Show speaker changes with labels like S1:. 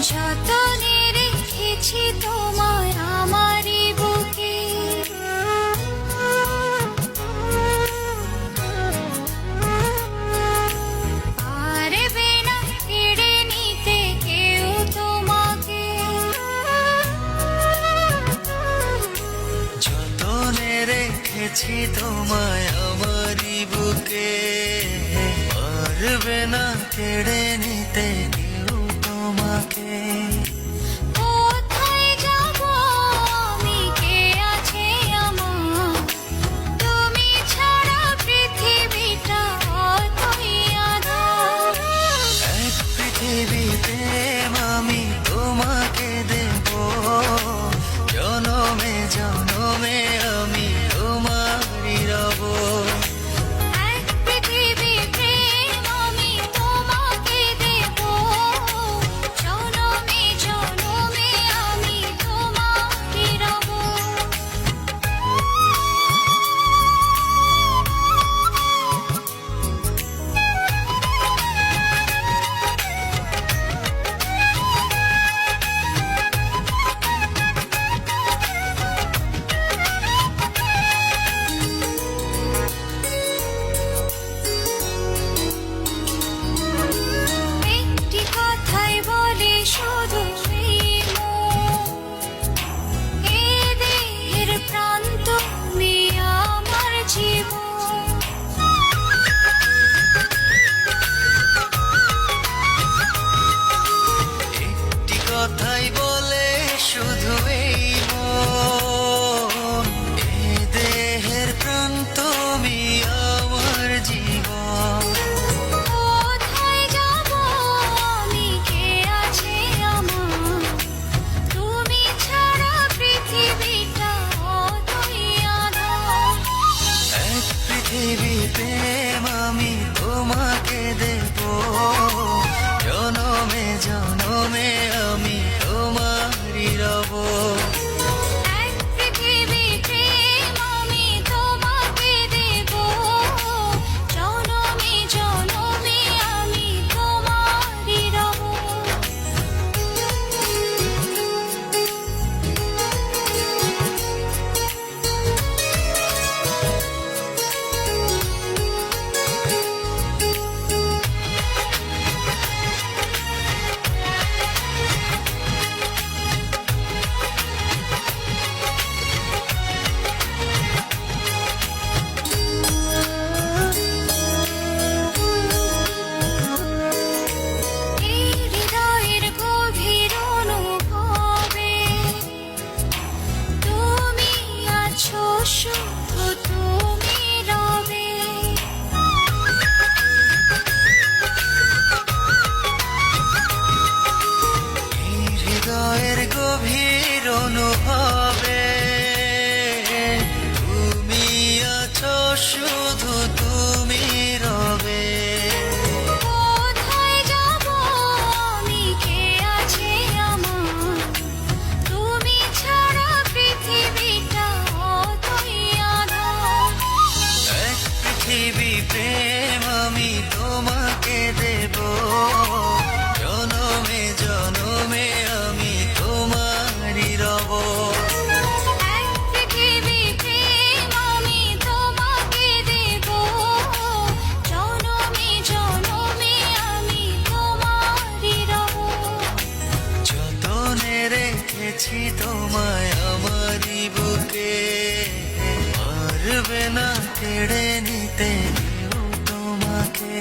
S1: যতনে রেখেছি তোমায় আমারই বুকে, পারবে না কেড়ে নিতে কেউ তোমাকে।
S2: যতনে রেখেছি তোমায় আমারই বুকে, পারবে না কেড়ে নিতে কেউ তোমাকে।
S1: কোথায় যাব আমি, কে আছে আমার, তুমি ছাড়া পৃথিবীটা অতই আঁধার।
S2: এক পৃথিবী প্রেম আমি তোমাকে দেব, জনমে জনমে আমি তোমারই রব।
S1: এক পৃথিবী প্রেম আমি তোমাকে দেব, জনমে জনমে আমি তোমারই রব। একটি কথাই বলে শুধু এই মন, এ দেহের প্রাণ তুমি আমার জীবন।
S2: একটি কথাই বলে শুধু এই মন, এ দেহের প্রাণ তুমি আমার জীবন।
S1: কোথায় যাব আমি, কে আছে আমার, তুমি ছাড়া পৃথিবীটা অতই আঁধার।
S2: এক পৃথিবী প্রেম আমি তোমাকে দেব, জনমে জনমে আমি তোমারই রব।
S1: এক পৃথিবী প্রেম আমি তোমাকে দেব, জনমে জনমে আমি তোমারই রব। এই হৃদয়ের গভীর অনুভবে তুমি আছো, শুধু তুমি রবে।
S2: এই হৃদয়ের গভীর অনুভবে তুমি আছো, শুধু তুমি রবে।
S1: কোথায় যাব আমি, কে আছে আমার, তুমি ছাড়া পৃথিবীটা অতই আঁধার।
S2: এক পৃথিবী প্রেম আমি তোমাকে দেব, জনমে জনমে আমি তোমারই রব।
S1: এক পৃথিবী প্রেম আমি তোমাকে দেব, জনমে জনমে আমি তোমারই রব।
S2: যতনে রেখেছি তোমায় আমারই বুকে, পারবে না কেড়ে নিতে কেউ তোমাকে।